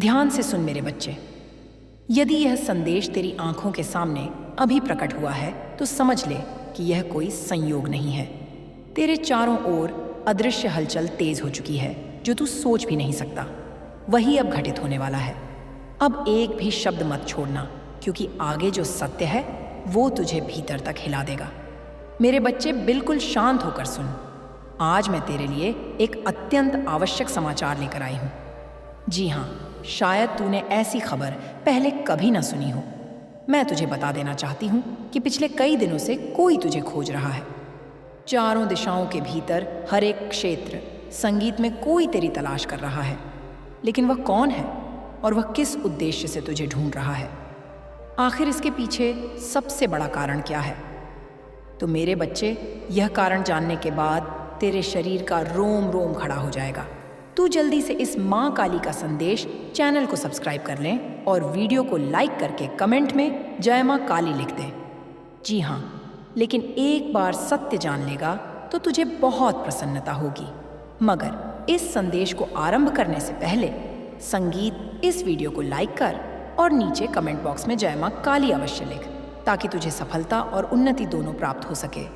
ध्यान से सुन मेरे बच्चे, यदि यह संदेश तेरी आंखों के सामने अभी प्रकट हुआ है तो समझ ले कि यह कोई संयोग नहीं है। तेरे चारों ओर अदृश्य हलचल तेज हो चुकी है जो तू सोच भी नहीं सकता। वही अब घटित होने वाला है। अब एक भी शब्द मत छोड़ना, क्योंकि आगे जो सत्य है वो तुझे भीतर तक हिला देगा। मेरे बच्चे, बिल्कुल शांत होकर सुन। आज मैं तेरे लिए एक अत्यंत आवश्यक समाचार लेकर आई हूँ। जी हाँ, शायद तूने ऐसी खबर पहले कभी ना सुनी हो। मैं तुझे बता देना चाहती हूँ कि पिछले कई दिनों से कोई तुझे खोज रहा है। चारों दिशाओं के भीतर हर एक क्षेत्र संगीत में कोई तेरी तलाश कर रहा है। लेकिन वह कौन है और वह किस उद्देश्य से तुझे ढूंढ रहा है? आखिर इसके पीछे सबसे बड़ा कारण क्या है? तो मेरे बच्चे, यह कारण जानने के बाद तेरे शरीर का रोम रोम खड़ा हो जाएगा। तू जल्दी से इस माँ काली का संदेश चैनल को सब्सक्राइब कर लें और वीडियो को लाइक करके कमेंट में जय माँ काली लिख दें। जी हाँ, लेकिन एक बार सत्य जान लेगा तो तुझे बहुत प्रसन्नता होगी। मगर इस संदेश को आरंभ करने से पहले संगीत, इस वीडियो को लाइक कर और नीचे कमेंट बॉक्स में जय माँ काली अवश्य लिख, ताकि तुझे सफलता और उन्नति दोनों प्राप्त हो सके।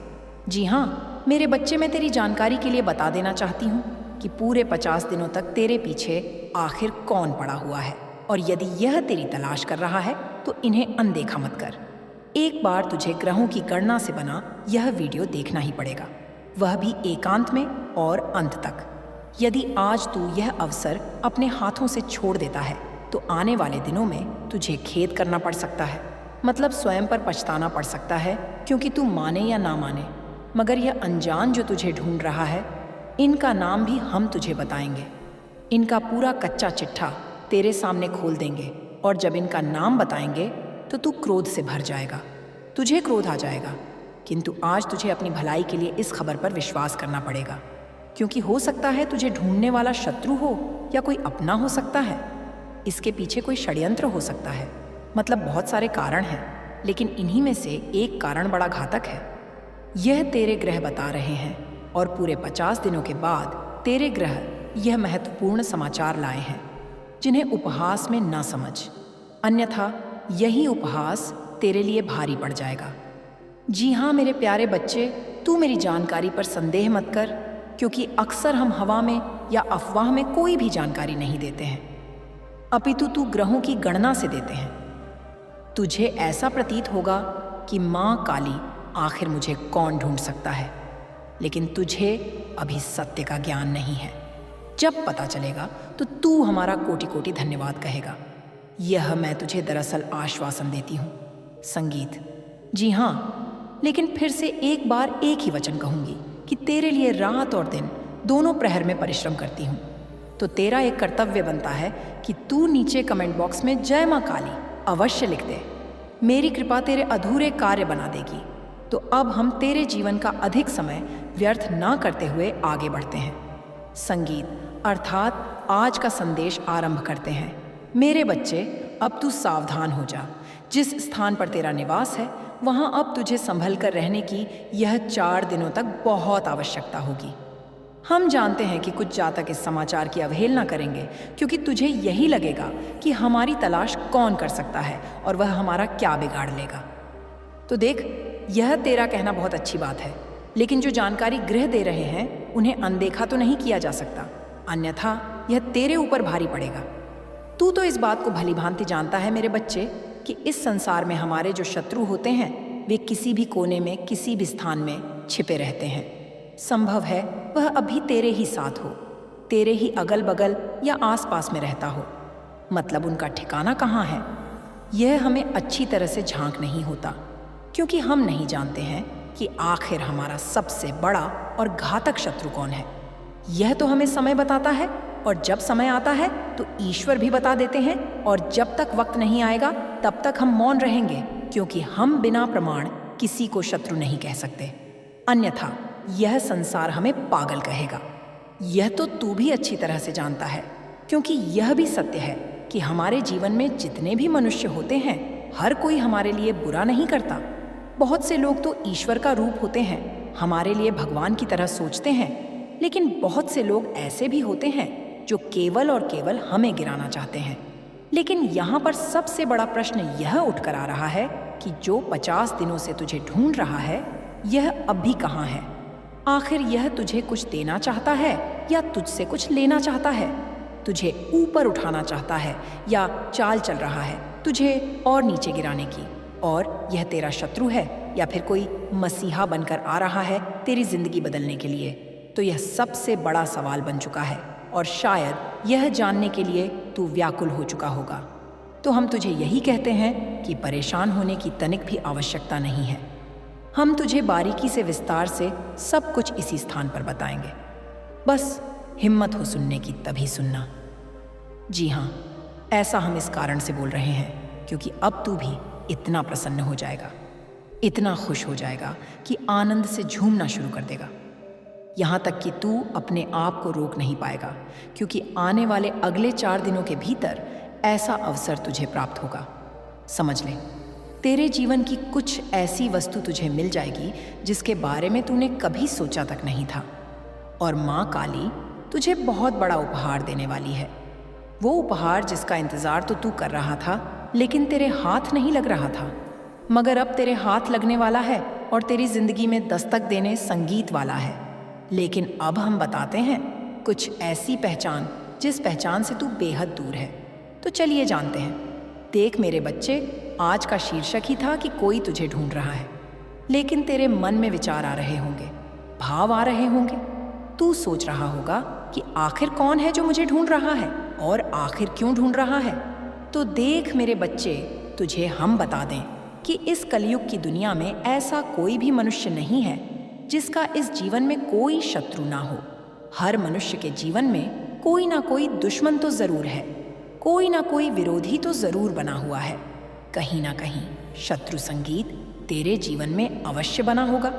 जी हाँ मेरे बच्चे, मैं तेरी जानकारी के लिए बता देना चाहती हूँ कि पूरे 50 दिनों तक तेरे पीछे आखिर कौन पड़ा हुआ है, और यदि यह तेरी तलाश कर रहा है तो इन्हें अनदेखा मत कर। एक बार तुझे ग्रहों की गणना से बना यह वीडियो देखना ही पड़ेगा, वह भी एकांत में और अंत तक। यदि आज तू यह अवसर अपने हाथों से छोड़ देता है तो आने वाले दिनों में तुझे खेद करना पड़ सकता है, मतलब स्वयं पर पछताना पड़ सकता है, क्योंकि तू माने या ना माने, मगर यह अनजान जो तुझे ढूंढ रहा है, इनका नाम भी हम तुझे बताएंगे। इनका पूरा कच्चा चिट्ठा तेरे सामने खोल देंगे, और जब इनका नाम बताएंगे तो तू क्रोध से भर जाएगा, तुझे क्रोध आ जाएगा। किंतु आज तुझे अपनी भलाई के लिए इस खबर पर विश्वास करना पड़ेगा, क्योंकि हो सकता है तुझे ढूंढने वाला शत्रु हो या कोई अपना हो सकता है। इसके पीछे कोई षड्यंत्र हो सकता है, मतलब बहुत सारे कारण हैं, लेकिन इन्हीं में से एक कारण बड़ा घातक है। यह तेरे ग्रह बता रहे हैं, और पूरे 50 दिनों के बाद तेरे ग्रह यह महत्वपूर्ण समाचार लाए हैं जिन्हें उपहास में ना समझ, अन्यथा यही उपहास तेरे लिए भारी पड़ जाएगा। जी हाँ मेरे प्यारे बच्चे, तू मेरी जानकारी पर संदेह मत कर, क्योंकि अक्सर हम हवा में या अफवाह में कोई भी जानकारी नहीं देते हैं, अपितु तू ग्रहों की गणना से देते हैं। तुझे ऐसा प्रतीत होगा कि माँ काली आखिर मुझे कौन ढूंढ सकता है, लेकिन तुझे अभी सत्य का ज्ञान नहीं है। जब पता चलेगा तो तू हमारा कोटि कोटि धन्यवाद कहेगा। यह मैं तुझे दरअसल आश्वासन देती हूँ संगीत। जी हाँ, लेकिन फिर से एक बार एक ही वचन कहूँगी कि तेरे लिए रात और दिन दोनों प्रहर में परिश्रम करती हूँ, तो तेरा एक कर्तव्य बनता है कि तू नीचे कमेंट बॉक्स में जय माँ काली अवश्य लिख दे। मेरी कृपा तेरे अधूरे कार्य बना देगी। तो अब हम तेरे जीवन का अधिक समय व्यर्थ ना करते हुए आगे बढ़ते हैं। संगीत अर्थात आज का संदेश आरंभ करते हैं। मेरे बच्चे, अब तू सावधान हो जा। जिस स्थान पर तेरा निवास है वहाँ अब तुझे संभल कर रहने की यह 4 दिनों तक बहुत आवश्यकता होगी। हम जानते हैं कि कुछ जातक इस समाचार की अवहेलना करेंगे, क्योंकि तुझे यही लगेगा कि हमारी तलाश कौन कर सकता है और वह हमारा क्या बिगाड़ लेगा। तो देख, यह तेरा कहना बहुत अच्छी बात है, लेकिन जो जानकारी ग्रह दे रहे हैं उन्हें अनदेखा तो नहीं किया जा सकता, अन्यथा यह तेरे ऊपर भारी पड़ेगा। तू तो इस बात को भली भांति जानता है मेरे बच्चे कि इस संसार में हमारे जो शत्रु होते हैं वे किसी भी कोने में, किसी भी स्थान में छिपे रहते हैं। संभव है वह अभी तेरे ही साथ हो, तेरे ही अगल बगल या आसपास में रहता हो, मतलब उनका ठिकाना कहाँ है यह हमें अच्छी तरह से झांक नहीं होता, क्योंकि हम नहीं जानते हैं कि आखिर हमारा सबसे बड़ा और घातक शत्रु कौन है। यह तो हमें समय बताता है, और जब समय आता है तो ईश्वर भी बता देते हैं, और जब तक वक्त नहीं आएगा तब तक हम मौन रहेंगे, क्योंकि हम बिना प्रमाण किसी को शत्रु नहीं कह सकते, अन्यथा यह संसार हमें पागल कहेगा। यह तो तू भी अच्छी तरह से जानता है, क्योंकि यह भी सत्य है कि हमारे जीवन में जितने भी मनुष्य होते हैं हर कोई हमारे लिए बुरा नहीं करता। बहुत से लोग तो ईश्वर का रूप होते हैं, हमारे लिए भगवान की तरह सोचते हैं, लेकिन बहुत से लोग ऐसे भी होते हैं जो केवल और केवल हमें गिराना चाहते हैं। लेकिन यहाँ पर सबसे बड़ा प्रश्न यह उठकर आ रहा है कि जो 50 दिनों से तुझे ढूंढ रहा है, यह अब भी कहाँ है? आखिर यह तुझे कुछ देना चाहता है या तुझसे कुछ लेना चाहता है? तुझे ऊपर उठाना चाहता है या चाल चल रहा है तुझे और नीचे गिराने की? और यह तेरा शत्रु है या फिर कोई मसीहा बनकर आ रहा है तेरी जिंदगी बदलने के लिए? तो यह सबसे बड़ा सवाल बन चुका है और शायद यह जानने के लिए तू व्याकुल हो चुका होगा। तो हम तुझे यही कहते हैं कि परेशान होने की तनिक भी आवश्यकता नहीं है। हम तुझे बारीकी से विस्तार से सब कुछ इसी स्थान पर बताएंगे। बस हिम्मत हो सुनने की तभी सुनना। जी हाँ, ऐसा हम इस कारण से बोल रहे हैं क्योंकि अब तू भी इतना प्रसन्न हो जाएगा, इतना खुश हो जाएगा कि आनंद से झूमना शुरू कर देगा। यहाँ तक कि तू अपने आप को रोक नहीं पाएगा क्योंकि आने वाले अगले 4 दिनों के भीतर ऐसा अवसर तुझे प्राप्त होगा। समझ ले, तेरे जीवन की कुछ ऐसी वस्तु तुझे मिल जाएगी जिसके बारे में तूने कभी सोचा तक नहीं था। और माँ काली तुझे बहुत बड़ा उपहार देने वाली है। वो उपहार जिसका इंतजार तो तू कर रहा था लेकिन तेरे हाथ नहीं लग रहा था, मगर अब तेरे हाथ लगने वाला है और तेरी जिंदगी में दस्तक देने संगीत वाला है। लेकिन अब हम बताते हैं कुछ ऐसी पहचान जिस पहचान से तू बेहद दूर है। तो चलिए जानते हैं। देख मेरे बच्चे, आज का शीर्षक ही था कि कोई तुझे ढूंढ रहा है। लेकिन तेरे मन में विचार आ रहे होंगे, भाव आ रहे होंगे। तू सोच रहा होगा कि आखिर कौन है जो मुझे ढूंढ रहा है और आखिर क्यों ढूंढ रहा है। तो देख मेरे बच्चे, तुझे हम बता दें कि इस कलयुग की दुनिया में ऐसा कोई भी मनुष्य नहीं है जिसका इस जीवन में कोई शत्रु ना हो। हर मनुष्य के जीवन में कोई ना कोई दुश्मन तो जरूर है, कोई ना कोई विरोधी तो जरूर बना हुआ है। कहीं ना कहीं शत्रु संगीत तेरे जीवन में अवश्य बना होगा।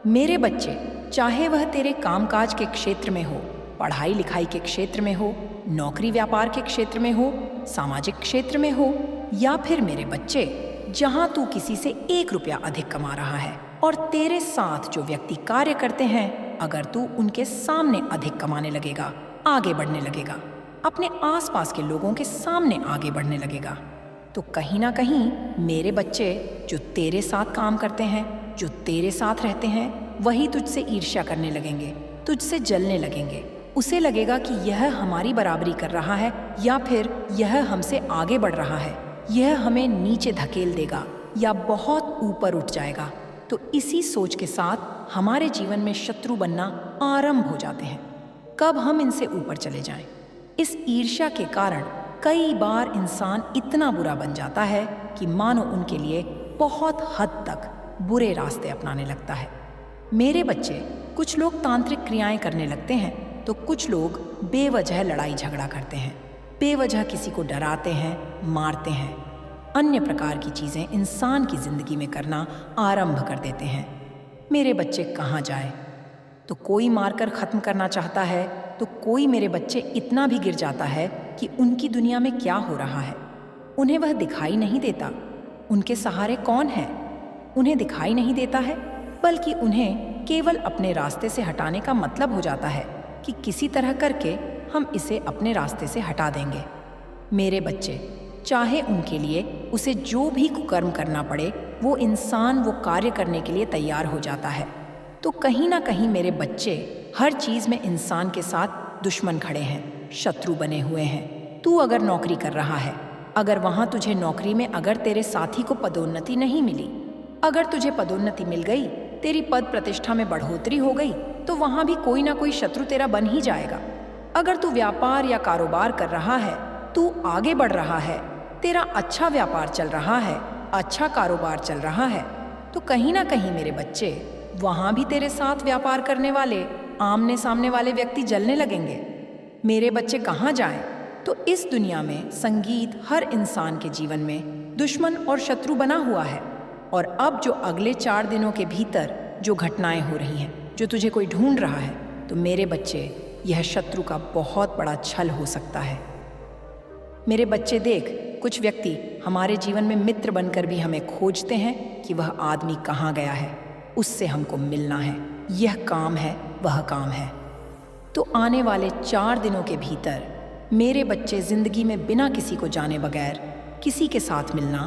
मेरे बच्चे, चाहे वह तेरे कामकाज के क्षेत्र में हो, पढ़ाई लिखाई के क्षेत्र में हो, नौकरी व्यापार के क्षेत्र में हो, सामाजिक क्षेत्र में हो, या फिर मेरे बच्चे जहां तू किसी से 1 रुपया अधिक कमा रहा है और तेरे साथ जो व्यक्ति कार्य करते हैं, अगर तू उनके सामने अधिक कमाने लगेगा, आगे बढ़ने लगेगा, अपने आसपास के लोगों के सामने आगे बढ़ने लगेगा, तो कहीं ना कहीं मेरे बच्चे जो तेरे साथ काम करते हैं, जो तेरे साथ रहते हैं, वही तुझसे ईर्ष्या करने लगेंगे, तुझसे जलने लगेंगे। उसे लगेगा कि यह हमारी बराबरी कर रहा है या फिर यह हमसे आगे बढ़ रहा है, यह हमें नीचे धकेल देगा या बहुत ऊपर उठ जाएगा। तो इसी सोच के साथ हमारे जीवन में शत्रु बनना आरंभ हो जाते हैं। कब हम इनसे ऊपर चले जाएं? इस ईर्ष्या के कारण कई बार इंसान इतना बुरा बन जाता है कि मानो उनके लिए बहुत हद तक बुरे रास्ते अपनाने लगता है। मेरे बच्चे, कुछ लोग तांत्रिक क्रियाएं करने लगते हैं तो कुछ लोग बेवजह लड़ाई झगड़ा करते हैं, बेवजह किसी को डराते हैं, मारते हैं, अन्य प्रकार की चीजें इंसान की जिंदगी में करना आरंभ कर देते हैं। मेरे बच्चे कहाँ जाए? तो कोई मारकर खत्म करना चाहता है, तो कोई मेरे बच्चे इतना भी गिर जाता है कि उनकी दुनिया में क्या हो रहा है उन्हें वह दिखाई नहीं देता। उनके सहारे कौन है उन्हें दिखाई नहीं देता है, बल्कि उन्हें केवल अपने रास्ते से हटाने का मतलब हो जाता है कि किसी तरह करके हम इसे अपने रास्ते से हटा देंगे। मेरे बच्चे, चाहे उनके लिए उसे जो भी कुकर्म करना पड़े, वो इंसान वो कार्य करने के लिए तैयार हो जाता है। तो कहीं ना कहीं मेरे बच्चे, हर चीज़ में इंसान के साथ दुश्मन खड़े हैं, शत्रु बने हुए हैं। तू अगर नौकरी कर रहा है, अगर वहाँ तुझे नौकरी में अगर तेरे साथी को पदोन्नति नहीं मिली, अगर तुझे पदोन्नति मिल गई, तेरी पद प्रतिष्ठा में बढ़ोतरी हो गई, तो वहाँ भी कोई ना कोई शत्रु तेरा बन ही जाएगा। अगर तू व्यापार या कारोबार कर रहा है, तू आगे बढ़ रहा है, तेरा अच्छा व्यापार चल रहा है, अच्छा कारोबार चल रहा है, तो कहीं ना कहीं मेरे बच्चे, वहाँ भी तेरे साथ व्यापार करने वाले, आमने सामने वाले व्यक्ति जलने लगेंगे। मेरे बच्चे कहाँ जाएं? तो इस दुनिया में संगीत हर इंसान के जीवन में दुश्मन और शत्रु बना हुआ है। और अब जो अगले 4 दिनों के भीतर जो घटनाएं हो रही हैं, जो तुझे कोई ढूंढ रहा है, तो मेरे बच्चे, यह शत्रु का बहुत बड़ा छल हो सकता है। मेरे बच्चे देख, कुछ व्यक्ति हमारे जीवन में मित्र बनकर भी हमें खोजते हैं कि वह आदमी कहाँ गया है, उससे हमको मिलना है, यह काम है, वह काम है। तो आने वाले 4 दिनों के भीतर मेरे बच्चे, जिंदगी में बिना किसी को जाने बगैर किसी के साथ मिलना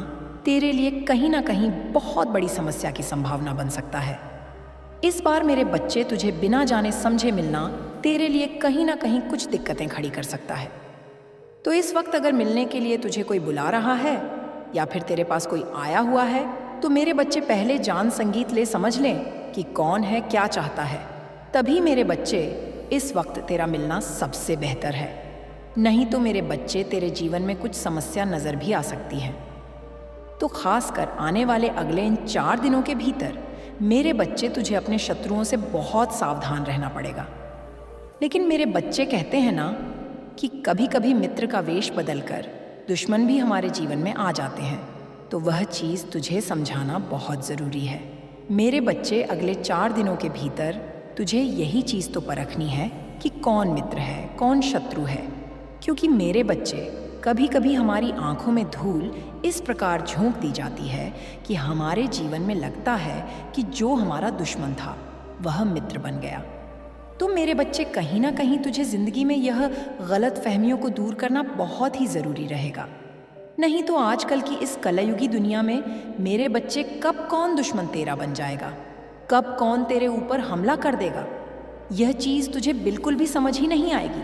तेरे लिए कहीं ना कहीं बहुत बड़ी समस्या की संभावना बन सकता है। इस बार मेरे बच्चे, तुझे बिना जाने समझे मिलना तेरे लिए कहीं ना कहीं कुछ दिक्कतें खड़ी कर सकता है। तो इस वक्त अगर मिलने के लिए तुझे कोई बुला रहा है या फिर तेरे पास कोई आया हुआ है, तो मेरे बच्चे पहले जान संगीत ले समझ लें कि कौन है, क्या चाहता है। तभी मेरे बच्चे, इस वक्त तेरा मिलना सबसे बेहतर है। नहीं तो मेरे बच्चे, तेरे जीवन में कुछ समस्या नज़र भी आ सकती है। तो खासकर आने वाले अगले इन 4 दिनों के भीतर मेरे बच्चे, तुझे अपने शत्रुओं से बहुत सावधान रहना पड़ेगा। लेकिन मेरे बच्चे कहते हैं ना कि कभी कभी मित्र का वेश बदलकर दुश्मन भी हमारे जीवन में आ जाते हैं, तो वह चीज़ तुझे समझाना बहुत ज़रूरी है। मेरे बच्चे, अगले 4 दिनों के भीतर तुझे यही चीज़ तो परखनी है कि कौन मित्र है, कौन शत्रु है। क्योंकि मेरे बच्चे, कभी कभी हमारी आंखों में धूल इस प्रकार झोंक दी जाती है कि हमारे जीवन में लगता है कि जो हमारा दुश्मन था वह मित्र बन गया। तो मेरे बच्चे, कहीं ना कहीं तुझे जिंदगी में यह गलत फहमियों को दूर करना बहुत ही ज़रूरी रहेगा। नहीं तो आजकल की इस कलयुगी दुनिया में मेरे बच्चे, कब कौन दुश्मन तेरा बन जाएगा, कब कौन तेरे ऊपर हमला कर देगा, यह चीज़ तुझे बिल्कुल भी समझ ही नहीं आएगी।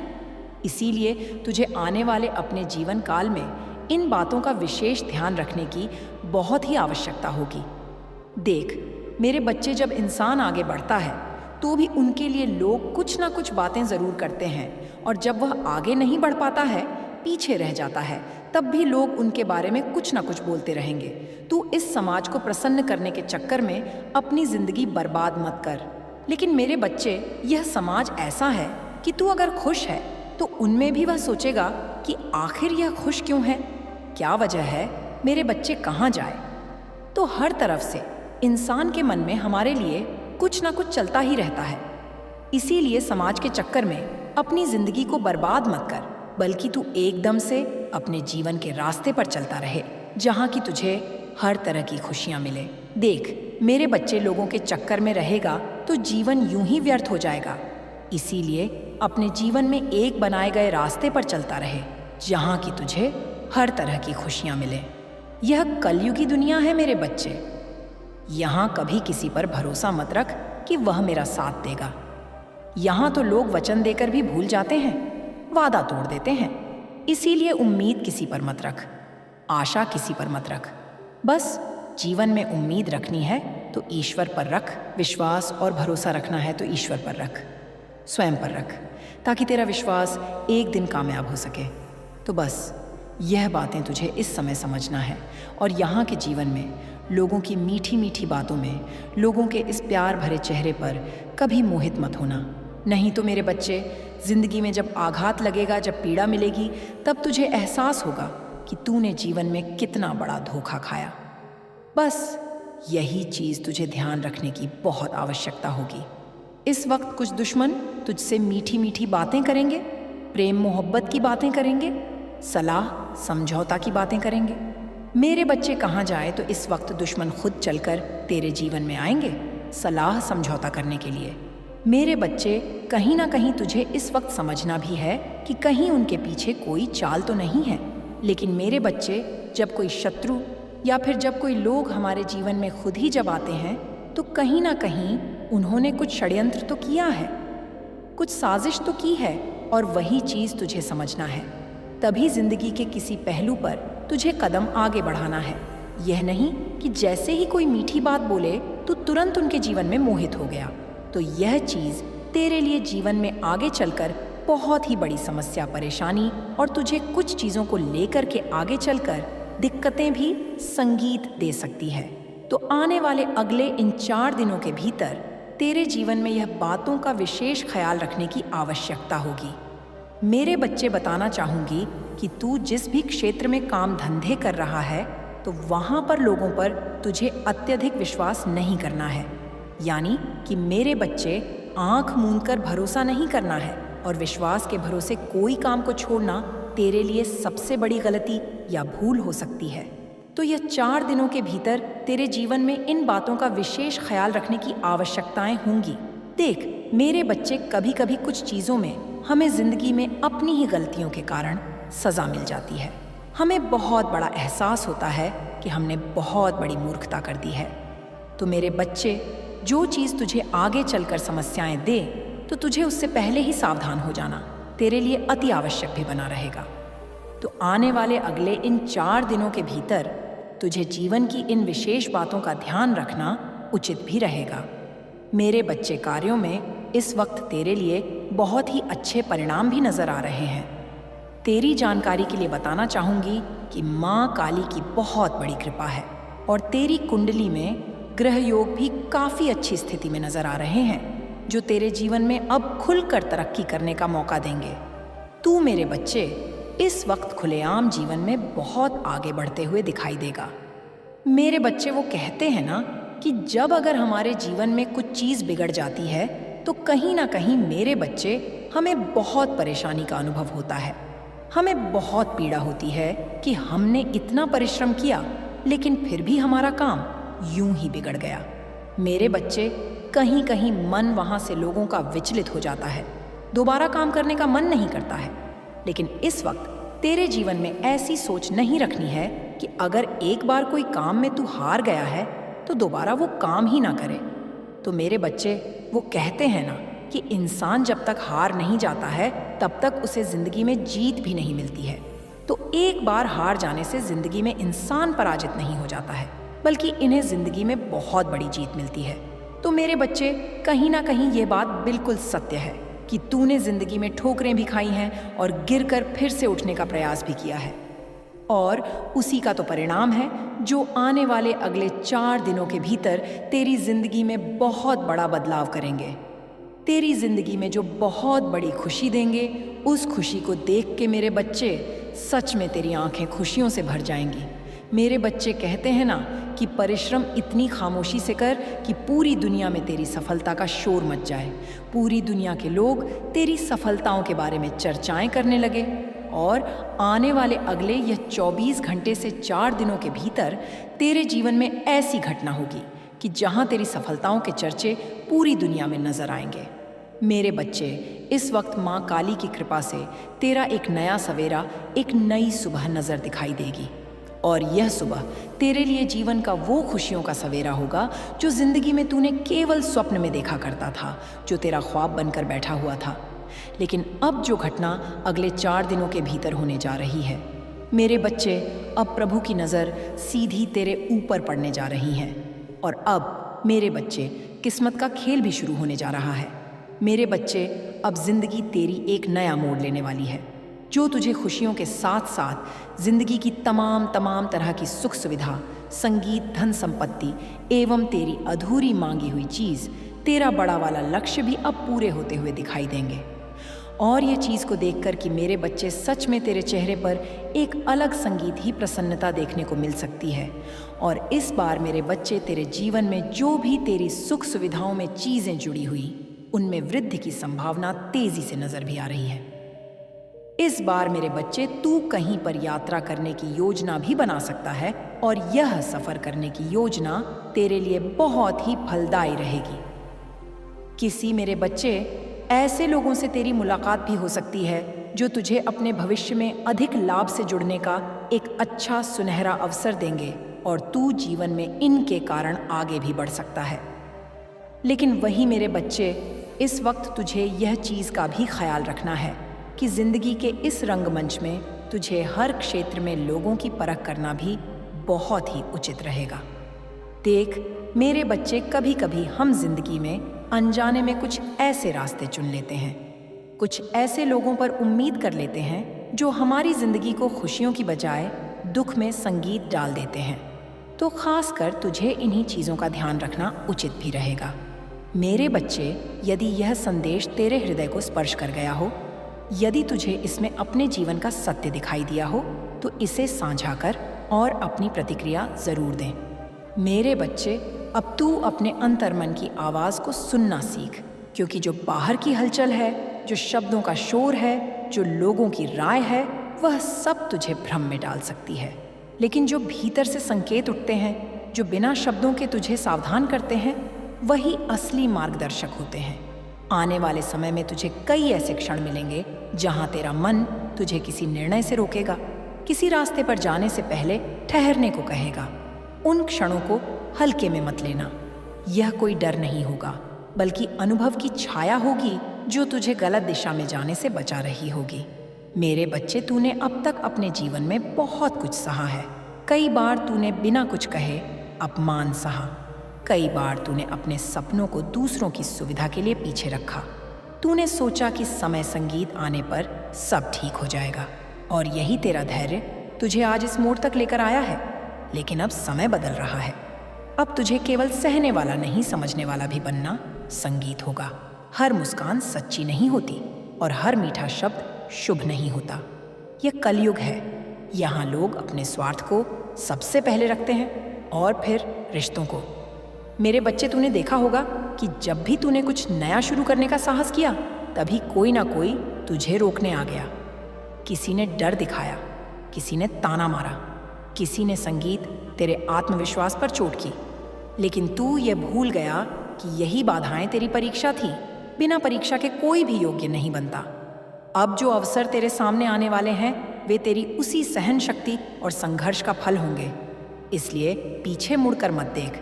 इसीलिए तुझे आने वाले अपने जीवन काल में इन बातों का विशेष ध्यान रखने की बहुत ही आवश्यकता होगी। देख मेरे बच्चे, जब इंसान आगे बढ़ता है तो भी उनके लिए लोग कुछ ना कुछ बातें ज़रूर करते हैं, और जब वह आगे नहीं बढ़ पाता है, पीछे रह जाता है, तब भी लोग उनके बारे में कुछ ना कुछ बोलते रहेंगे। तू इस समाज को प्रसन्न करने के चक्कर में अपनी ज़िंदगी बर्बाद मत कर। लेकिन मेरे बच्चे, यह समाज ऐसा है कि तू अगर खुश है तो उनमें भी वह सोचेगा कि आखिर यह खुश क्यों है, क्या वजह है, मेरे बच्चे कहाँ जाए। तो हर तरफ से इंसान के मन में हमारे लिए कुछ ना कुछ चलता ही रहता है। इसीलिए समाज के चक्कर में अपनी जिंदगी को बर्बाद मत कर, बल्कि तू एकदम से अपने जीवन के रास्ते पर चलता रहे, जहाँ की तुझे हर तरह की खुशियाँ मिले। देख मेरे बच्चे, लोगों के चक्कर में रहेगा तो जीवन यूं ही व्यर्थ हो जाएगा। इसीलिए अपने जीवन में एक बनाए गए रास्ते पर चलता रहे, जहाँ की तुझे हर तरह की खुशियाँ मिले। यह कलयुगी दुनिया है मेरे बच्चे। यहाँ कभी किसी पर भरोसा मत रख कि वह मेरा साथ देगा। यहाँ तो लोग वचन देकर भी भूल जाते हैं, वादा तोड़ देते हैं। इसीलिए उम्मीद किसी पर मत रख, आशा किसी पर मत रख। बस जीवन में उम्मीद रखनी है तो ईश्वर पर रख, विश्वास और भरोसा रखना है तो ईश्वर पर रख, स्वयं पर रख, ताकि तेरा विश्वास एक दिन कामयाब हो सके। तो बस यह बातें तुझे इस समय समझना है, और यहाँ के जीवन में लोगों की मीठी मीठी बातों में, लोगों के इस प्यार भरे चेहरे पर कभी मोहित मत होना। नहीं तो मेरे बच्चे, जिंदगी में जब आघात लगेगा, जब पीड़ा मिलेगी, तब तुझे एहसास होगा कि तूने जीवन में कितना बड़ा धोखा खाया। बस यही चीज़ तुझे ध्यान रखने की बहुत आवश्यकता होगी। इस वक्त कुछ दुश्मन तुझसे मीठी मीठी बातें करेंगे, प्रेम मोहब्बत की बातें करेंगे, सलाह समझौता की बातें करेंगे। मेरे बच्चे, कहाँ जाए तो इस वक्त दुश्मन खुद चलकर तेरे जीवन में आएंगे सलाह समझौता करने के लिए। मेरे बच्चे, कहीं ना कहीं तुझे इस वक्त समझना भी है कि कहीं उनके पीछे कोई चाल तो नहीं है। लेकिन मेरे बच्चे, जब कोई शत्रु या फिर जब कोई लोग हमारे जीवन में खुद ही जब आते हैं, तो कहीं ना कहीं उन्होंने कुछ षड्यंत्र तो किया है, कुछ साजिश तो की है, और वही चीज़ तुझे समझना है। तभी जिंदगी के किसी पहलू पर तुझे कदम आगे बढ़ाना है। यह नहीं कि जैसे ही कोई मीठी बात बोले तो तुरंत उनके जीवन में मोहित हो गया। तो यह चीज़ तेरे लिए जीवन में आगे चलकर बहुत ही बड़ी समस्या, परेशानी, और तुझे कुछ चीज़ों को लेकर के आगे चलकर दिक्कतें भी संगीत दे सकती है। तो आने वाले अगले इन 4 दिनों के भीतर तेरे जीवन में यह बातों का विशेष ख्याल रखने की आवश्यकता होगी। मेरे बच्चे, बताना चाहूँगी कि तू जिस भी क्षेत्र में काम धंधे कर रहा है, तो वहाँ पर लोगों पर तुझे अत्यधिक विश्वास नहीं करना है। यानी कि मेरे बच्चे, आंख मूंदकर भरोसा नहीं करना है, और विश्वास के भरोसे कोई काम को छोड़ना तेरे लिए सबसे बड़ी गलती या भूल हो सकती है। तो यह 4 दिनों के भीतर तेरे जीवन में इन बातों का विशेष ख्याल रखने की आवश्यकताएं होंगी। देख मेरे बच्चे, कभी कभी कुछ चीज़ों में हमें जिंदगी में अपनी ही गलतियों के कारण सजा मिल जाती है। हमें बहुत बड़ा एहसास होता है कि हमने बहुत बड़ी मूर्खता कर दी है। तो मेरे बच्चे, जो चीज़ तुझे आगे चलकर समस्याएं दे, तो तुझे उससे पहले ही सावधान हो जाना तेरे लिए अति आवश्यक भी बना रहेगा। तो आने वाले अगले इन 4 दिनों के भीतर तुझे जीवन की इन विशेष बातों का ध्यान रखना उचित भी रहेगा। मेरे बच्चे, कार्यों में इस वक्त तेरे लिए बहुत ही अच्छे परिणाम भी नजर आ रहे हैं। तेरी जानकारी के लिए बताना चाहूंगी कि माँ काली की बहुत बड़ी कृपा है और तेरी कुंडली में ग्रह योग भी काफी अच्छी स्थिति में नजर आ रहे हैं, जो तेरे जीवन में अब खुलकर तरक्की करने का मौका देंगे। तू मेरे बच्चे इस वक्त खुलेआम जीवन में बहुत आगे बढ़ते हुए दिखाई देगा। मेरे बच्चे, वो कहते हैं ना कि जब अगर हमारे जीवन में कुछ चीज़ बिगड़ जाती है तो कहीं ना कहीं मेरे बच्चे हमें बहुत परेशानी का अनुभव होता है। हमें बहुत पीड़ा होती है कि हमने इतना परिश्रम किया लेकिन फिर भी हमारा काम यूं ही बिगड़ गया। मेरे बच्चे, कहीं कहीं मन वहाँ से लोगों का विचलित हो जाता है, दोबारा काम करने का मन नहीं करता है। लेकिन इस वक्त तेरे जीवन में ऐसी सोच नहीं रखनी है कि अगर एक बार कोई काम में तू हार गया है तो दोबारा वो काम ही ना करे। तो मेरे बच्चे, वो कहते हैं ना कि इंसान जब तक हार नहीं जाता है तब तक उसे जिंदगी में जीत भी नहीं मिलती है। तो एक बार हार जाने से जिंदगी में इंसान पराजित नहीं हो जाता है, बल्कि इन्हें जिंदगी में बहुत बड़ी जीत मिलती है। तो मेरे बच्चे, कहीं ना कहीं ये बात बिल्कुल सत्य है कि तूने जिंदगी में ठोकरें भी खाई हैं और गिरकर फिर से उठने का प्रयास भी किया है, और उसी का तो परिणाम है जो आने वाले अगले 4 दिनों के भीतर तेरी जिंदगी में बहुत बड़ा बदलाव करेंगे। तेरी जिंदगी में जो बहुत बड़ी खुशी देंगे, उस खुशी को देख के मेरे बच्चे, सच में तेरी आंखें खुशियों से भर जाएंगी। मेरे बच्चे, कहते हैं ना कि परिश्रम इतनी खामोशी से कर कि पूरी दुनिया में तेरी सफलता का शोर मच जाए, पूरी दुनिया के लोग तेरी सफलताओं के बारे में चर्चाएं करने लगे। और आने वाले अगले यह 24 घंटे से 4 दिनों के भीतर तेरे जीवन में ऐसी घटना होगी कि जहां तेरी सफलताओं के चर्चे पूरी दुनिया में नजर आएंगे। मेरे बच्चे, इस वक्त माँ काली की कृपा से तेरा एक नया सवेरा, एक नई सुबह नजर दिखाई देगी। और यह सुबह तेरे लिए जीवन का वो खुशियों का सवेरा होगा जो जिंदगी में तूने केवल स्वप्न में देखा करता था, जो तेरा ख्वाब बनकर बैठा हुआ था। लेकिन अब जो घटना अगले 4 दिनों के भीतर होने जा रही है, मेरे बच्चे, अब प्रभु की नज़र सीधी तेरे ऊपर पड़ने जा रही है। और अब मेरे बच्चे, किस्मत का खेल भी शुरू होने जा रहा है। मेरे बच्चे, अब जिंदगी तेरी एक नया मोड़ लेने वाली है, जो तुझे खुशियों के साथ साथ जिंदगी की तमाम तरह की सुख सुविधा, संगीत, धन संपत्ति एवं तेरी अधूरी मांगी हुई चीज़, तेरा बड़ा वाला लक्ष्य भी अब पूरे होते हुए दिखाई देंगे। और ये चीज़ को देखकर कि मेरे बच्चे, सच में तेरे चेहरे पर एक अलग संगीत ही प्रसन्नता देखने को मिल सकती है। और इस बार मेरे बच्चे, तेरे जीवन में जो भी तेरी सुख सुविधाओं में चीज़ें जुड़ी हुई, उनमें वृद्धि की संभावना तेजी से नजर भी आ रही है। इस बार मेरे बच्चे, तू कहीं पर यात्रा करने की योजना भी बना सकता है और यह सफर करने की योजना तेरे लिए बहुत ही फलदायी रहेगी। किसी, मेरे बच्चे, ऐसे लोगों से तेरी मुलाकात भी हो सकती है जो तुझे अपने भविष्य में अधिक लाभ से जुड़ने का एक अच्छा सुनहरा अवसर देंगे और तू जीवन में इनके कारण आगे भी बढ़ सकता है। लेकिन वही मेरे बच्चे, इस वक्त तुझे यह चीज़ का भी ख्याल रखना है कि जिंदगी के इस रंगमंच में तुझे हर क्षेत्र में लोगों की परख करना भी बहुत ही उचित रहेगा। देख मेरे बच्चे, कभी कभी हम जिंदगी में अनजाने में कुछ ऐसे रास्ते चुन लेते हैं, कुछ ऐसे लोगों पर उम्मीद कर लेते हैं जो हमारी जिंदगी को खुशियों की बजाय दुख में संगीत डाल देते हैं। तो खासकर तुझे इन्हीं चीज़ों का ध्यान रखना उचित भी रहेगा। मेरे बच्चे, यदि यह संदेश तेरे हृदय को स्पर्श कर गया हो, यदि तुझे इसमें अपने जीवन का सत्य दिखाई दिया हो, तो इसे साझा कर और अपनी प्रतिक्रिया जरूर दें। मेरे बच्चे, अब तू अपने अंतर्मन की आवाज़ को सुनना सीख, क्योंकि जो बाहर की हलचल है, जो शब्दों का शोर है, जो लोगों की राय है, वह सब तुझे भ्रम में डाल सकती है। लेकिन जो भीतर से संकेत उठते हैं, जो बिना शब्दों के तुझे सावधान करते हैं, वही असली मार्गदर्शक होते हैं। आने वाले समय में तुझे कई ऐसे क्षण मिलेंगे जहां तेरा मन तुझे किसी निर्णय से रोकेगा, किसी रास्ते पर जाने से पहले ठहरने को कहेगा। उन क्षणों को हल्के में मत लेना। यह कोई डर नहीं होगा, बल्कि अनुभव की छाया होगी जो तुझे गलत दिशा में जाने से बचा रही होगी। मेरे बच्चे, तूने अब तक अपने जीवन में बहुत कुछ सहा है। कई बार तूने बिना कुछ कहे अपमान सहा। कई बार तूने अपने सपनों को दूसरों की सुविधा के लिए पीछे रखा। तूने सोचा कि समय संगीत आने पर सब ठीक हो जाएगा, और यही तेरा धैर्य तुझे आज इस मोड़ तक लेकर आया है। लेकिन अब समय बदल रहा है। अब तुझे केवल सहने वाला नहीं, समझने वाला भी बनना संगीत होगा। हर मुस्कान सच्ची नहीं होती और हर मीठा शब्द शुभ नहीं होता। यह कलयुग है। यहाँ लोग अपने स्वार्थ को सबसे पहले रखते हैं और फिर रिश्तों को। मेरे बच्चे, तूने देखा होगा कि जब भी तूने कुछ नया शुरू करने का साहस किया, तभी कोई ना कोई तुझे रोकने आ गया। किसी ने डर दिखाया, किसी ने ताना मारा, किसी ने संगीत तेरे आत्मविश्वास पर चोट की। लेकिन तू ये भूल गया कि यही बाधाएं तेरी परीक्षा थी। बिना परीक्षा के कोई भी योग्य नहीं बनता। अब जो अवसर तेरे सामने आने वाले हैं, वे तेरी उसी सहन शक्ति और संघर्ष का फल होंगे। इसलिए पीछे मुड़कर मत देख।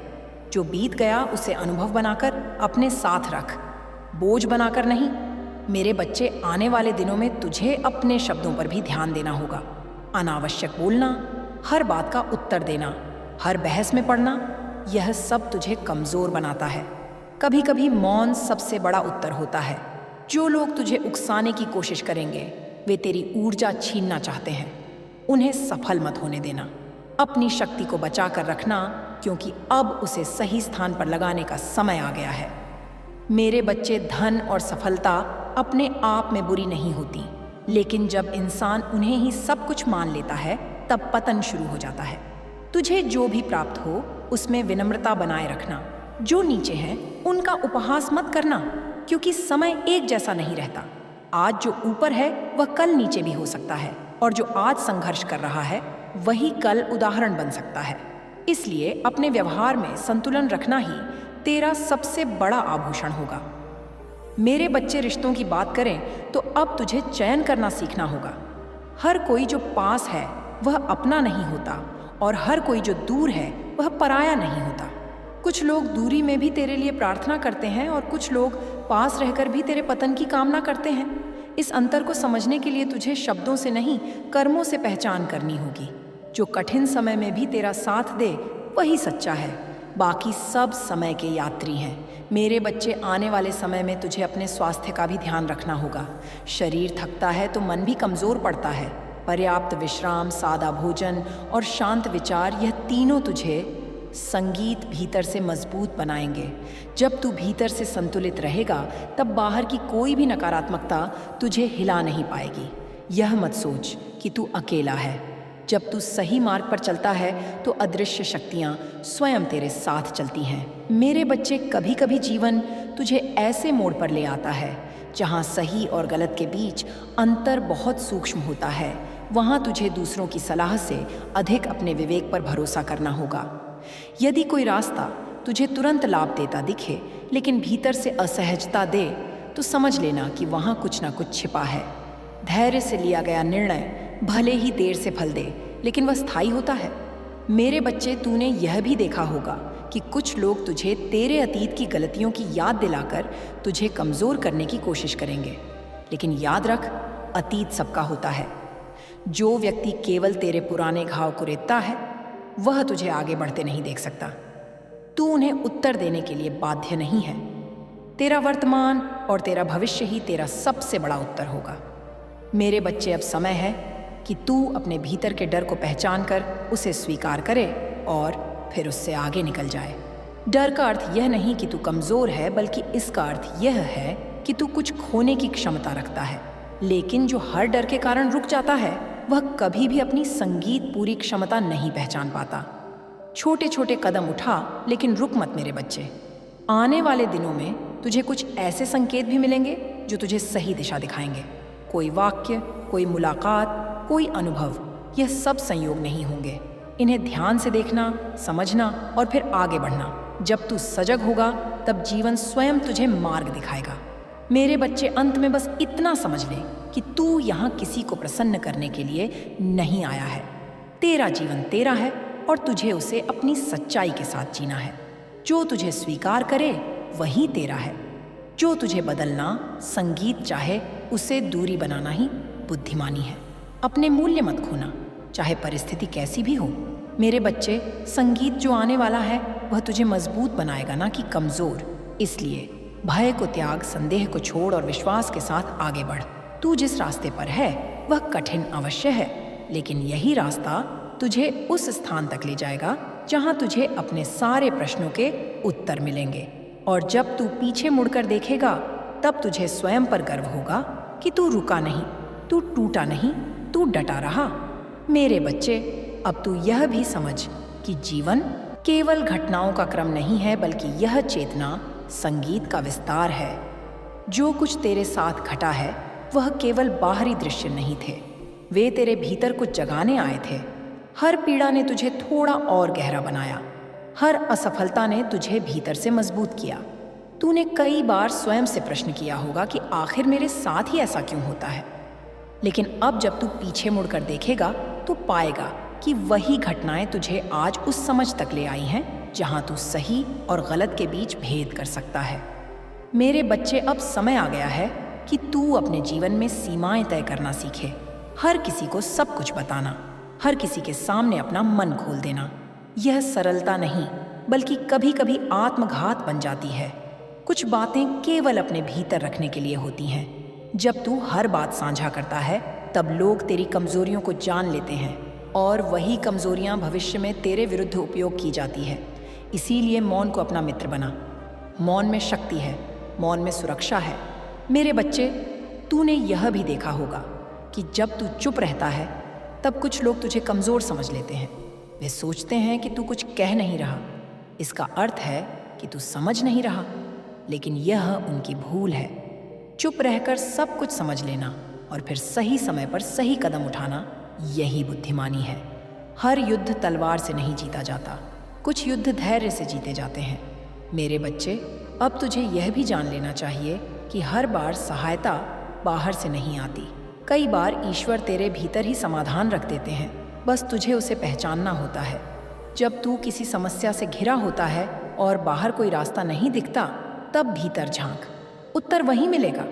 जो बीत गया उसे अनुभव बनाकर अपने साथ रख, बोझ बनाकर नहीं। मेरे बच्चे, आने वाले दिनों में तुझे अपने शब्दों पर भी ध्यान देना होगा। अनावश्यक बोलना, हर बात का उत्तर देना, हर बहस में पड़ना, यह सब तुझे कमजोर बनाता है। कभी कभी मौन सबसे बड़ा उत्तर होता है। जो लोग तुझे उकसाने की कोशिश करेंगे, वे तेरी ऊर्जा छीनना चाहते हैं। उन्हें सफल मत होने देना। अपनी शक्ति को बचा कर रखना, क्योंकि अब उसे सही स्थान पर लगाने का समय आ गया है। मेरे बच्चे, धन और सफलता अपने आप में बुरी नहीं होती, लेकिन जब इंसान उन्हें ही सब कुछ मान लेता है, तब पतन शुरू हो जाता है। तुझे जो भी प्राप्त हो, उसमें विनम्रता बनाए रखना। जो नीचे हैं, उनका उपहास मत करना, क्योंकि समय एक जैसा नहीं रहता। आज जो ऊपर है, वह कल नीचे भी हो सकता है, और जो आज संघर्ष कर रहा है, वही कल उदाहरण बन सकता है। इसलिए अपने व्यवहार में संतुलन रखना ही तेरा सबसे बड़ा आभूषण होगा। मेरे बच्चे, रिश्तों की बात करें तो अब तुझे चयन करना सीखना होगा। हर कोई जो पास है वह अपना नहीं होता, और हर कोई जो दूर है वह पराया नहीं होता। कुछ लोग दूरी में भी तेरे लिए प्रार्थना करते हैं, और कुछ लोग पास रहकर भी तेरे पतन की कामना करते हैं। इस अंतर को समझने के लिए तुझे शब्दों से नहीं, कर्मों से पहचान करनी होगी। जो कठिन समय में भी तेरा साथ दे, वही सच्चा है। बाकी सब समय के यात्री हैं। मेरे बच्चे, आने वाले समय में तुझे अपने स्वास्थ्य का भी ध्यान रखना होगा। शरीर थकता है तो मन भी कमज़ोर पड़ता है। पर्याप्त विश्राम, सादा भोजन और शांत विचार, यह तीनों तुझे संगीत भीतर से मजबूत बनाएंगे। जब तू भीतर से संतुलित रहेगा, तब बाहर की कोई भी नकारात्मकता तुझे हिला नहीं पाएगी। यह मत सोच कि तू अकेला है। जब तू सही मार्ग पर चलता है, तो अदृश्य शक्तियाँ स्वयं तेरे साथ चलती हैं। मेरे बच्चे, कभी कभी जीवन तुझे ऐसे मोड़ पर ले आता है जहाँ सही और गलत के बीच अंतर बहुत सूक्ष्म होता है। वहाँ तुझे दूसरों की सलाह से अधिक अपने विवेक पर भरोसा करना होगा। यदि कोई रास्ता तुझे तुरंत लाभ देता दिखे, लेकिन भीतर से असहजता दे, तो समझ लेना कि वहाँ कुछ ना कुछ छिपा है। धैर्य से लिया गया निर्णय भले ही देर से फल दे, लेकिन वह स्थायी होता है। मेरे बच्चे, तूने यह भी देखा होगा कि कुछ लोग तुझे तेरे अतीत की गलतियों की याद दिलाकर तुझे कमज़ोर करने की कोशिश करेंगे। लेकिन याद रख, अतीत सबका होता है। जो व्यक्ति केवल तेरे पुराने घाव को रेतता है, वह तुझे आगे बढ़ते नहीं देख सकता। तू उन्हें उत्तर देने के लिए बाध्य नहीं है। तेरा वर्तमान और तेरा भविष्य ही तेरा सबसे बड़ा उत्तर होगा। मेरे बच्चे, अब समय है कि तू अपने भीतर के डर को पहचान कर उसे स्वीकार करे और फिर उससे आगे निकल जाए। डर का अर्थ यह नहीं कि तू कमज़ोर है, बल्कि इसका अर्थ यह है कि तू कुछ खोने की क्षमता रखता है। लेकिन जो हर डर के कारण रुक जाता है, वह कभी भी अपनी संगीत पूरी क्षमता नहीं पहचान पाता। छोटे छोटे कदम उठा, लेकिन रुक मत मेरे बच्चे। आने वाले दिनों में तुझे कुछ ऐसे संकेत भी मिलेंगे जो तुझे सही दिशा दिखाएंगे। कोई वाक्य, कोई मुलाकात, कोई अनुभव, यह सब संयोग नहीं होंगे। इन्हें ध्यान से देखना, समझना और फिर आगे बढ़ना। जब तू सजग होगा, तब जीवन स्वयं तुझे मार्ग दिखाएगा। मेरे बच्चे, अंत में बस इतना समझ ले कि तू यहाँ किसी को प्रसन्न करने के लिए नहीं आया है। तेरा जीवन तेरा है और तुझे उसे अपनी सच्चाई के साथ जीना है। जो तुझे स्वीकार करे वही तेरा है। जो तुझे बदलना संगीत चाहे, उसे दूरी बनाना ही बुद्धिमानी है। अपने मूल्य मत खोना, चाहे परिस्थिति कैसी भी हो। मेरे बच्चे, संगीत जो आने वाला है वह तुझे मजबूत बनाएगा, ना कि कमजोर। इसलिए भय को त्याग, संदेह को छोड़ और विश्वास के साथ आगे बढ़। तू जिस रास्ते पर है वह कठिन अवश्य है, लेकिन यही रास्ता तुझे उस स्थान तक ले जाएगा जहां तुझे अपने सारे प्रश्नों के उत्तर मिलेंगे। और जब तू पीछे मुड़कर देखेगा तब तुझे स्वयं पर गर्व होगा कि तू रुका नहीं, तू टूटा नहीं, तू डटा रहा। मेरे बच्चे, अब तू यह भी समझ कि जीवन केवल घटनाओं का क्रम नहीं है, बल्कि यह चेतना संगीत का विस्तार है। जो कुछ तेरे साथ घटा है वह केवल बाहरी दृश्य नहीं थे, वे तेरे भीतर कुछ जगाने आए थे। हर पीड़ा ने तुझे थोड़ा और गहरा बनाया, हर असफलता ने तुझे भीतर से मजबूत किया। तूने कई बार स्वयं से प्रश्न किया होगा कि आखिर मेरे साथ ही ऐसा क्यों होता है, लेकिन अब जब तू पीछे मुड़कर देखेगा तो पाएगा कि वही घटनाएं तुझे आज उस समझ तक ले आई हैं जहां तू सही और गलत के बीच भेद कर सकता है। मेरे बच्चे, अब समय आ गया है कि तू अपने जीवन में सीमाएं तय करना सीखे। हर किसी को सब कुछ बताना, हर किसी के सामने अपना मन खोल देना, यह सरलता नहीं बल्कि कभी कभी आत्मघात बन जाती है। कुछ बातें केवल अपने भीतर रखने के लिए होती हैं। जब तू हर बात साझा करता है तब लोग तेरी कमजोरियों को जान लेते हैं और वही कमजोरियां भविष्य में तेरे विरुद्ध उपयोग की जाती है। इसीलिए मौन को अपना मित्र बना। मौन में शक्ति है, मौन में सुरक्षा है। मेरे बच्चे, तूने यह भी देखा होगा कि जब तू चुप रहता है तब कुछ लोग तुझे कमजोर समझ लेते हैं। वे सोचते हैं कि तू कुछ कह नहीं रहा, इसका अर्थ है कि तू समझ नहीं रहा, लेकिन यह उनकी भूल है। चुप रहकर सब कुछ समझ लेना और फिर सही समय पर सही कदम उठाना, यही बुद्धिमानी है। हर युद्ध तलवार से नहीं जीता जाता, कुछ युद्ध धैर्य से जीते जाते हैं। मेरे बच्चे, अब तुझे यह भी जान लेना चाहिए कि हर बार सहायता बाहर से नहीं आती। कई बार ईश्वर तेरे भीतर ही समाधान रख देते हैं, बस तुझे उसे पहचानना होता है। जब तू किसी समस्या से घिरा होता है और बाहर कोई रास्ता नहीं दिखता, तब भीतर झांक, उत्तर वहीं मिलेगा।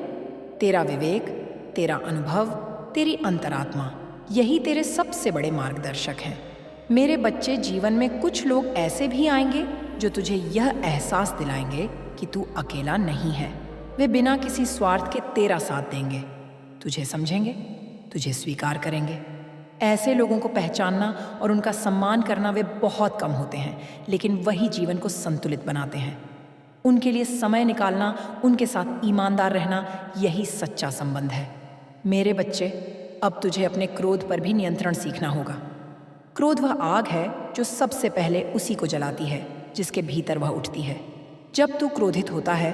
तेरा विवेक, तेरा अनुभव, तेरी अंतरात्मा, यही तेरे सबसे बड़े मार्गदर्शक हैं। मेरे बच्चे, जीवन में कुछ लोग ऐसे भी आएंगे जो तुझे यह एहसास दिलाएंगे कि तू अकेला नहीं है। वे बिना किसी स्वार्थ के तेरा साथ देंगे, तुझे समझेंगे, तुझे स्वीकार करेंगे। ऐसे लोगों को पहचानना और उनका सम्मान करना वे बहुत कम होते हैं, लेकिन वही जीवन को संतुलित बनाते हैं। उनके लिए समय निकालना, उनके साथ ईमानदार रहना, यही सच्चा संबंध है। मेरे बच्चे, अब तुझे अपने क्रोध पर भी नियंत्रण सीखना होगा। क्रोध वह आग है जो सबसे पहले उसी को जलाती है जिसके भीतर वह उठती है। जब तू क्रोधित होता है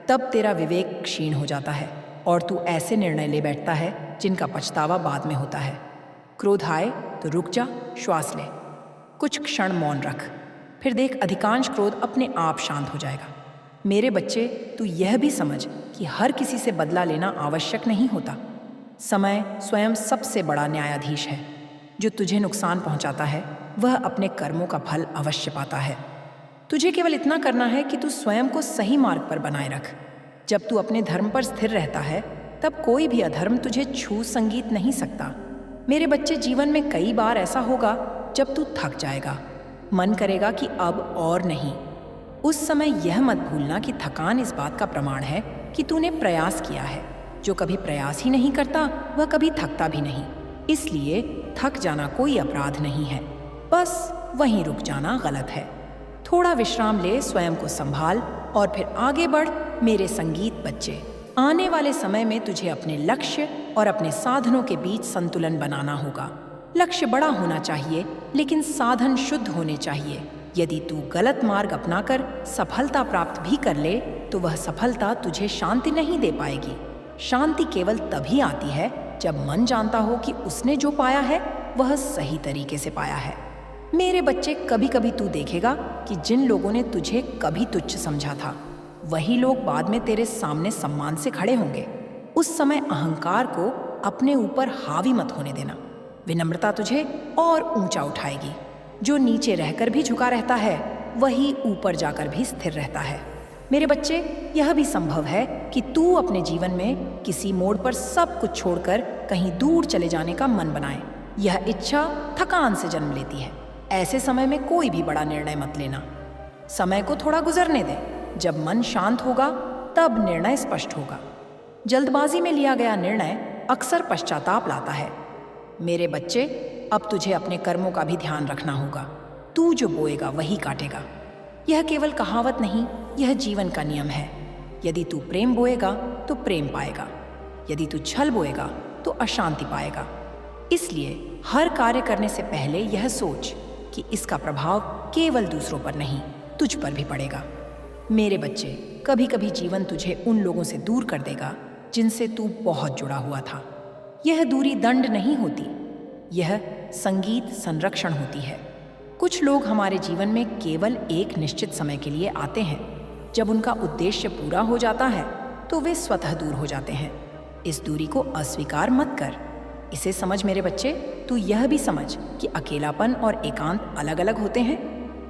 तब तेरा विवेक क्षीण हो जाता है और तू ऐसे निर्णय ले बैठता है जिनका पछतावा बाद में होता है। क्रोध आए तो रुक जा, श्वास ले, कुछ क्षण मौन रख, फिर देख अधिकांश क्रोध अपने आप शांत हो जाएगा। मेरे बच्चे, तू यह भी समझ कि हर किसी से बदला लेना आवश्यक नहीं होता। समय स्वयं सबसे बड़ा न्यायाधीश है। जो तुझे नुकसान पहुंचाता है वह अपने कर्मों का फल अवश्य पाता है। तुझे केवल इतना करना है कि तू स्वयं को सही मार्ग पर बनाए रख। जब तू अपने धर्म पर स्थिर रहता है तब कोई भी अधर्म तुझे छू संगीत नहीं सकता। मेरे बच्चे, जीवन में कई बार ऐसा होगा जब तू थक जाएगा, मन करेगा कि अब और नहीं। उस समय यह मत भूलना कि थकान इस बात का प्रमाण है कि तूने प्रयास किया है। जो कभी प्रयास ही नहीं करता वह कभी थकता भी नहीं। इसलिए थक जाना कोई अपराध नहीं है, बस वहीं रुक जाना गलत है। थोड़ा विश्राम ले, स्वयं को संभाल और फिर आगे बढ़। मेरे संगीत बच्चे, आने वाले समय में तुझे अपने लक्ष्य और अपने साधनों के बीच संतुलन बनाना होगा। लक्ष्य बड़ा होना चाहिए लेकिन साधन शुद्ध होने चाहिए। यदि तू गलत मार्ग अपनाकर सफलता प्राप्त भी कर ले तो वह सफलता तुझे शांति नहीं दे पाएगी। शांति केवल तभी आती है जब मन जानता हो कि उसने जो पाया है वह सही तरीके से पाया है। मेरे बच्चे, कभी कभी तू देखेगा कि जिन लोगों ने तुझे कभी तुच्छ समझा था वही लोग बाद में तेरे सामने सम्मान से खड़े होंगे। उस समय अहंकार को अपने ऊपर हावी मत होने देना। विनम्रता तुझे और ऊंचा उठाएगी। जो नीचे रहकर भी झुका रहता है वही ऊपर जाकर भी स्थिर रहता है। मेरे बच्चे, यह भी संभव है कि तू अपने जीवन में किसी मोड़ पर सब कुछ छोड़कर कहीं दूर चले जाने का मन बनाए। यह इच्छा थकान से जन्म लेती है। ऐसे समय में कोई भी बड़ा निर्णय मत लेना। समय को थोड़ा गुजरने दे। जब मन शांत होगा तब निर्णय स्पष्ट होगा। जल्दबाजी में लिया गया निर्णय अक्सर पश्चाताप लाता है। मेरे बच्चे, अब तुझे अपने कर्मों का भी ध्यान रखना होगा। तू जो बोएगा वही काटेगा। यह केवल कहावत नहीं, यह जीवन का नियम है। यदि तू प्रेम बोएगा तो प्रेम पाएगा। यदि तू छल बोएगा तो अशांति पाएगा। इसलिए हर कार्य करने से पहले यह सोच कि इसका प्रभाव केवल दूसरों पर नहीं, तुझ पर भी पड़ेगा। मेरे बच्चे, कभी कभी जीवन तुझे उन लोगों से दूर कर देगा जिनसे तू बहुत जुड़ा हुआ था। यह दूरी दंड नहीं होती, यह संगीत संरक्षण होती है। कुछ लोग हमारे जीवन में केवल एक निश्चित समय के लिए आते हैं। जब उनका उद्देश्य पूरा हो जाता है तो वे स्वतः दूर हो जाते हैं। इस दूरी को अस्वीकार मत कर। इसे समझ मेरे बच्चे। तू यह भी समझ कि अकेलापन और एकांत अलग अलग होते हैं।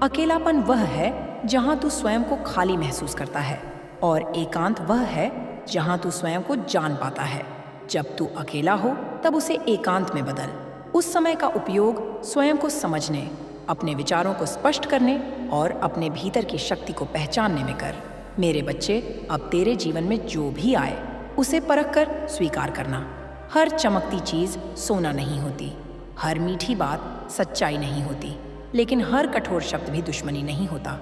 अकेलापन वह है जहां तू स्वयं को खाली महसूस करता है, और एकांत वह है जहां तू स्वयं को जान पाता है। जब तू अकेला हो तब उसे एकांत में बदल। उस समय का उपयोग स्वयं को समझने, अपने विचारों को स्पष्ट करने और अपने भीतर की शक्ति को पहचानने में कर। मेरे बच्चे, अब तेरे जीवन में जो भी आए उसे परख कर स्वीकार करना। हर चमकती चीज सोना नहीं होती, हर मीठी बात सच्चाई नहीं होती, लेकिन हर कठोर शब्द भी दुश्मनी नहीं होता।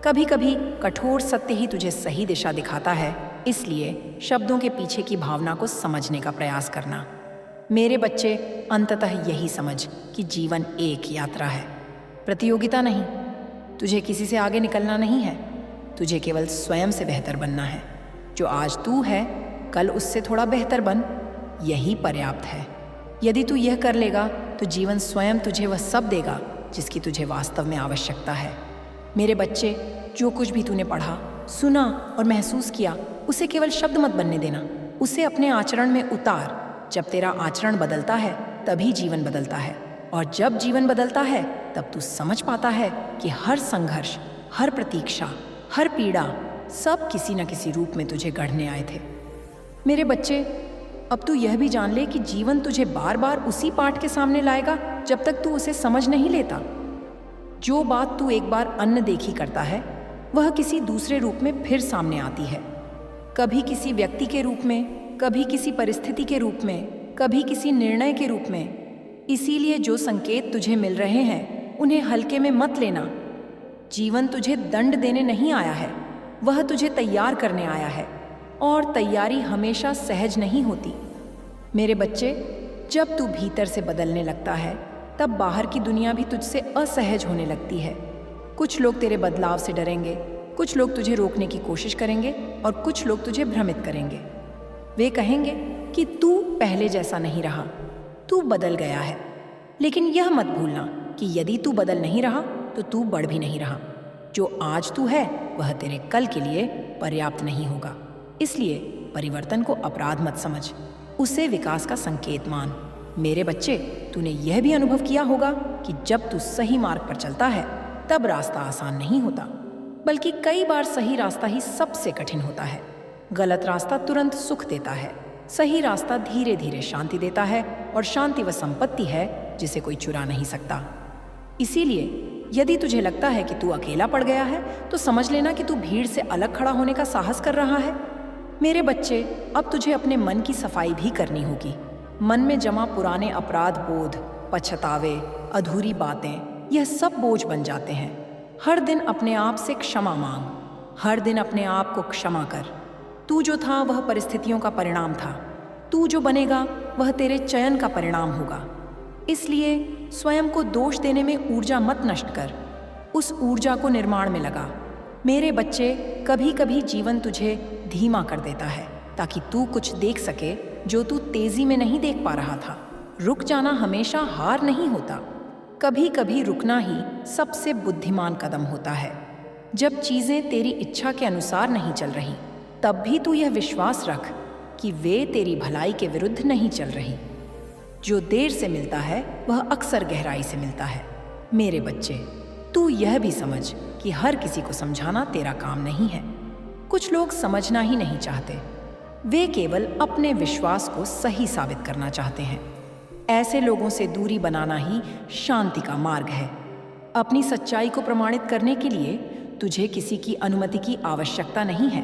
कभी कभी कठोर सत्य ही तुझे सही दिशा दिखाता है। इसलिए शब्दों के पीछे की भावना को समझने का प्रयास करना। मेरे बच्चे, अंततः यही समझ कि जीवन एक यात्रा है, प्रतियोगिता नहीं। तुझे किसी से आगे निकलना नहीं है, तुझे केवल स्वयं से बेहतर बनना है। जो आज तू है, कल उससे थोड़ा बेहतर बन, यही पर्याप्त है। यदि तू यह कर लेगा तो जीवन स्वयं तुझे वह सब देगा जिसकी तुझे वास्तव में आवश्यकता है। मेरे बच्चे, जो कुछ भी तूने पढ़ा, सुना और महसूस किया, उसे केवल शब्द मत बनने देना, उसे अपने आचरण में उतार। जब तेरा आचरण बदलता है तभी जीवन बदलता है, और जब जीवन बदलता है तब तू समझ पाता है कि हर संघर्ष, हर प्रतीक्षा, हर पीड़ा सब किसी न किसी रूप में तुझे गढ़ने आए थे। मेरे बच्चे, अब तू यह भी जान ले कि जीवन तुझे बार बार उसी पाठ के सामने लाएगा जब तक तू उसे समझ नहीं लेता। जो बात तू एक बार अनदेखी करता है वह किसी दूसरे रूप में फिर सामने आती है। कभी किसी व्यक्ति के रूप में, कभी किसी परिस्थिति के रूप में, कभी किसी निर्णय के रूप में। इसीलिए जो संकेत तुझे मिल रहे हैं उन्हें हल्के में मत लेना। जीवन तुझे दंड देने नहीं आया है, वह तुझे तैयार करने आया है, और तैयारी हमेशा सहज नहीं होती। मेरे बच्चे, जब तू भीतर से बदलने लगता है तब बाहर की दुनिया भी तुझसे असहज होने लगती है। कुछ लोग तेरे बदलाव से डरेंगे, कुछ लोग तुझे रोकने की कोशिश करेंगे, और कुछ लोग तुझे भ्रमित करेंगे। वे कहेंगे कि तू पहले जैसा नहीं रहा, तू बदल गया है। लेकिन यह मत भूलना कि यदि तू बदल नहीं रहा तो तू बढ़ भी नहीं रहा। जो आज तू है वह तेरे कल के लिए पर्याप्त नहीं होगा। इसलिए परिवर्तन को अपराध मत समझ, उसे विकास का संकेत मान। मेरे बच्चे, तूने यह भी अनुभव किया होगा कि जब तू सही मार्ग पर चलता है तब रास्ता आसान नहीं होता, बल्कि कई बार सही रास्ता ही सबसे कठिन होता है। गलत रास्ता तुरंत सुख देता है, सही रास्ता धीरे धीरे शांति देता है, और शांति वह संपत्ति है जिसे कोई चुरा नहीं सकता। इसीलिए यदि तुझे लगता है कि तू अकेला पड़ गया है तो समझ लेना कि तू भीड़ से अलग खड़ा होने का साहस कर रहा है। मेरे बच्चे, अब तुझे अपने मन की सफाई भी करनी होगी। मन में जमा पुराने अपराध बोध, पछतावे, अधूरी बातें, यह सब बोझ बन जाते हैं। हर दिन अपने आप से क्षमा मांग, हर दिन अपने आप को क्षमा कर। तू जो था वह परिस्थितियों का परिणाम था, तू जो बनेगा वह तेरे चयन का परिणाम होगा। इसलिए स्वयं को दोष देने में ऊर्जा मत नष्ट कर, उस ऊर्जा को निर्माण में लगा। मेरे बच्चे, कभी कभी जीवन तुझे धीमा कर देता है ताकि तू कुछ देख सके जो तू तेजी में नहीं देख पा रहा था। रुक जाना हमेशा हार नहीं होता, कभी कभी रुकना ही सबसे बुद्धिमान कदम होता है। जब चीजें तेरी इच्छा के अनुसार नहीं चल रही, तब भी तू यह विश्वास रख कि वे तेरी भलाई के विरुद्ध नहीं चल रही। जो देर से मिलता है वह अक्सर गहराई से मिलता है। मेरे बच्चे, तू यह भी समझ कि हर किसी को समझाना तेरा काम नहीं है। कुछ लोग समझना ही नहीं चाहते, वे केवल अपने विश्वास को सही साबित करना चाहते हैं। ऐसे लोगों से दूरी बनाना ही शांति का मार्ग है। अपनी सच्चाई को प्रमाणित करने के लिए तुझे किसी की अनुमति की आवश्यकता नहीं है।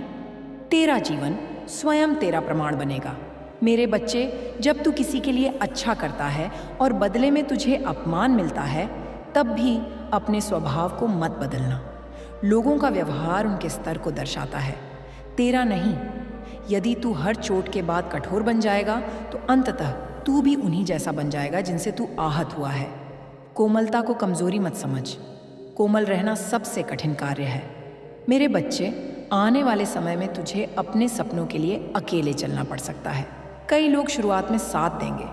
तेरा जीवन स्वयं तेरा प्रमाण बनेगा। मेरे बच्चे, जब तू किसी के लिए अच्छा करता है और बदले में तुझे अपमान मिलता है, तब भी अपने स्वभाव को मत बदलना। लोगों का व्यवहार उनके स्तर को दर्शाता है, तेरा नहीं। यदि तू हर चोट के बाद कठोर बन जाएगा तो अंततः तू भी उन्हीं जैसा बन जाएगा जिनसे तू आहत हुआ है। कोमलता को कमजोरी मत समझ। कोमल रहना सबसे कठिन कार्य है। मेरे बच्चे, आने वाले समय में तुझे अपने सपनों के लिए अकेले चलना पड़ सकता है। कई लोग शुरुआत में साथ देंगे,